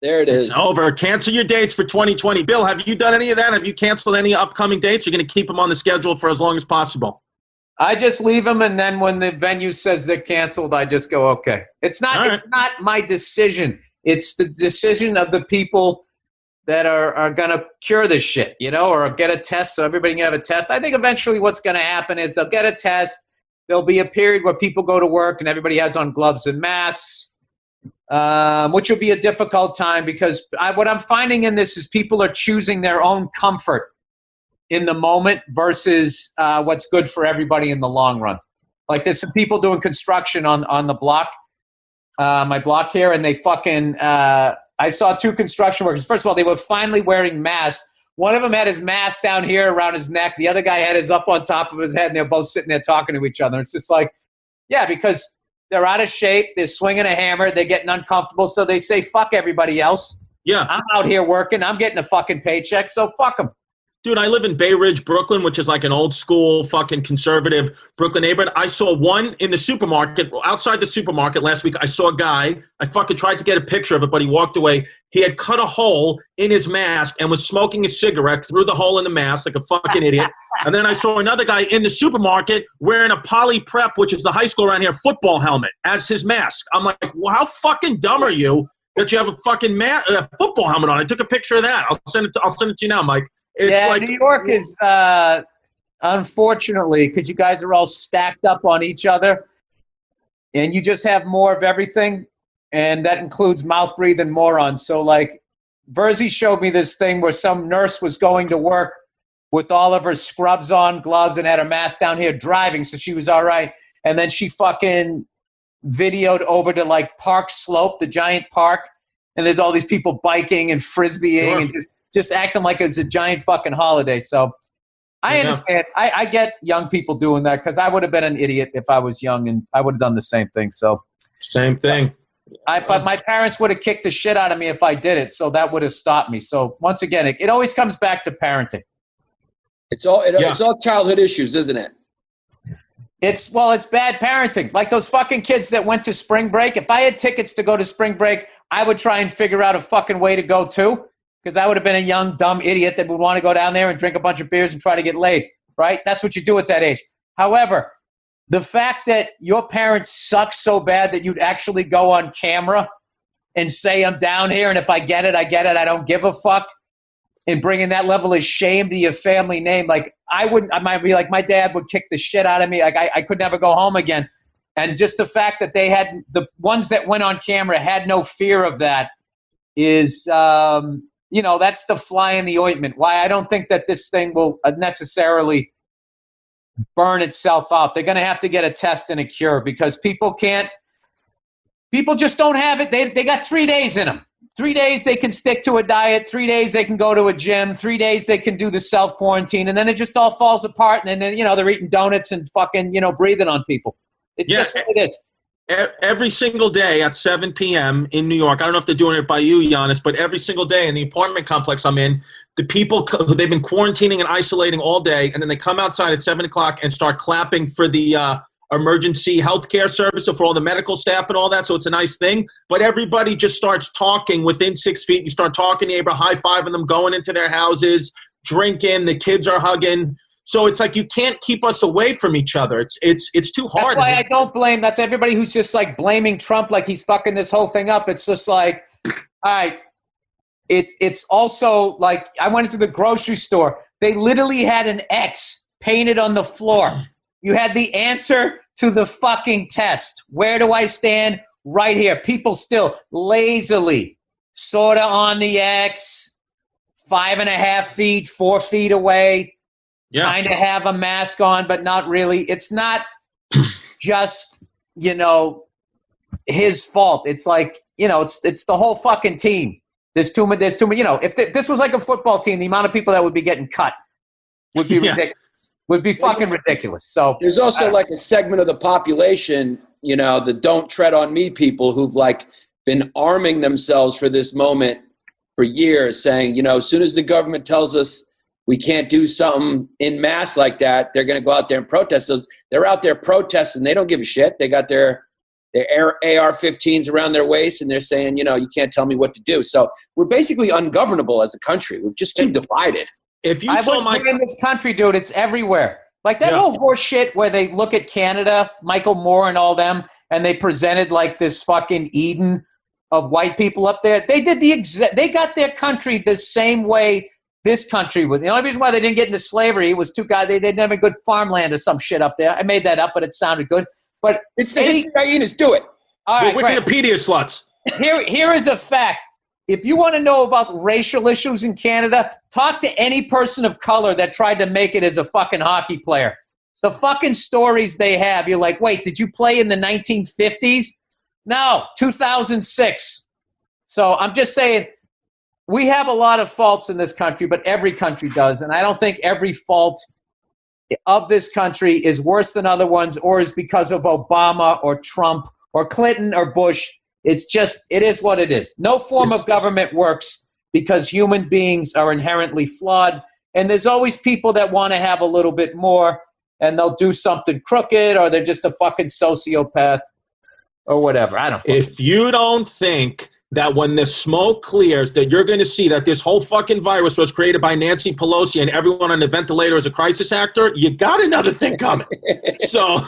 There it is. It's over. Cancel your dates for 2020. Bill, have you done any of that? Have you canceled any upcoming dates? You're going to keep them on the schedule for as long as possible. I just leave them, and then when the venue says they're canceled, I just go, okay. It's not my decision. It's the decision of the people that are going to cure this shit, or get a test so everybody can have a test. I think eventually what's going to happen is they'll get a test. There'll be a period where people go to work and everybody has on gloves and masks, which will be a difficult time because what I'm finding in this is people are choosing their own comfort in the moment versus what's good for everybody in the long run. Like there's some people doing construction on the block, my block here, and they fucking I saw two construction workers. First of all, they were finally wearing masks. One of them had his mask down here around his neck. The other guy had his up on top of his head, and they're both sitting there talking to each other. It's just like, yeah, because they're out of shape. They're swinging a hammer. They're getting uncomfortable. So they say, fuck everybody else. Yeah. I'm out here working. I'm getting a fucking paycheck, so fuck them. Dude, I live in Bay Ridge, Brooklyn, which is like an old school fucking conservative Brooklyn neighborhood. I saw one in the supermarket, outside the supermarket last week. I saw a guy. I fucking tried to get a picture of it, but he walked away. He had cut a hole in his mask and was smoking a cigarette through the hole in the mask like a fucking idiot. And then I saw another guy in the supermarket wearing a Poly Prep, which is the high school around here, football helmet as his mask. I'm like, well, how fucking dumb are you that you have a fucking football helmet on? I took a picture of that. I'll send it to you now, Mike. It's like, New York is, unfortunately, because you guys are all stacked up on each other, and you just have more of everything, and that includes mouth-breathing morons. So, like, Verzi showed me this thing where some nurse was going to work with all of her scrubs on, gloves, and had her mask down here driving, so she was all right. And then she fucking videoed over to, like, Park Slope, the giant park, and there's all these people biking and frisbeeing and just acting like it's a giant fucking holiday. So I understand. I get young people doing that because I would have been an idiot if I was young, and I would have done the same thing. So same thing. But my parents would have kicked the shit out of me if I did it, so that would have stopped me. So once again, it always comes back to parenting. It's all childhood issues, isn't it? It's bad parenting. Like those fucking kids that went to spring break. If I had tickets to go to spring break, I would try and figure out a fucking way to go too. Because I would have been a young, dumb idiot that would want to go down there and drink a bunch of beers and try to get laid, right? That's what you do at that age. However, the fact that your parents suck so bad that you'd actually go on camera and say, I'm down here, and if I get it, I don't give a fuck, and bringing that level of shame to your family name, like, I might be like, my dad would kick the shit out of me. Like, I could never go home again. And just the fact that the ones that went on camera had no fear of that is... that's the fly in the ointment. Why I don't think that this thing will necessarily burn itself out. They're going to have to get a test and a cure because people just don't have it. They got 3 days in them. 3 days they can stick to a diet. 3 days they can go to a gym. 3 days they can do the self-quarantine. And then it just all falls apart. And then, they're eating donuts and fucking, breathing on people. It's just what it is. Every single day at 7 p.m. in New York, I don't know if they're doing it by you, Giannis, but every single day in the apartment complex I'm in, the people, they've been quarantining and isolating all day, and then they come outside at 7 o'clock and start clapping for the emergency healthcare service, so for all the medical staff and all that, so it's a nice thing. But everybody just starts talking within 6 feet. You start talking to neighbor, high-fiving them, going into their houses, drinking, the kids are hugging. So it's like you can't keep us away from each other. It's too hard. That's why I don't blame. That's everybody who's just like blaming Trump like he's fucking this whole thing up. It's just like, all right. It's also like I went into the grocery store. They literally had an X painted on the floor. You had the answer to the fucking test. Where do I stand? Right here. People still lazily sort of on the X, 5.5 feet, 4 feet away. Yeah. Kind of have a mask on, but not really. It's not just, his fault. It's like, it's the whole fucking team. There's too many, if this was like a football team, the amount of people that would be getting cut would be ridiculous. Would be fucking ridiculous. So there's also like a segment of the population, the don't tread on me people who've like been arming themselves for this moment for years saying, as soon as the government tells us we can't do something in mass like that, they're going to go out there and protest. So they're out there protesting. They don't give a shit. They got their their AR-15s around their waist, and they're saying, you can't tell me what to do. So we're basically ungovernable as a country. We're just too divided. If you I saw wouldn't blame this country, dude. It's everywhere. Like that whole horse shit where they look at Canada, Michael Moore and all them, and they presented like this fucking Eden of white people up there. They did they got their country the same way this country was. The only reason why they didn't get into slavery, it was two guys, they didn't have a good farmland or some shit up there. I made that up, but it sounded good. But it's the history hyenas, do it. All right, Wikipedia sluts. Here is a fact. If you want to know about racial issues in Canada, talk to any person of color that tried to make it as a fucking hockey player. The fucking stories they have, you're like, wait, did you play in the 1950s? No, 2006. So I'm just saying, we have a lot of faults in this country, but every country does. And I don't think every fault of this country is worse than other ones or is because of Obama or Trump or Clinton or Bush. It's just, it is what it is. No form of government works because human beings are inherently flawed. And there's always people that want to have a little bit more and they'll do something crooked or they're just a fucking sociopath or whatever. I don't know. If you don't think that when the smoke clears that you're going to see that this whole fucking virus was created by Nancy Pelosi and everyone on the ventilator is a crisis actor, you got another thing coming. So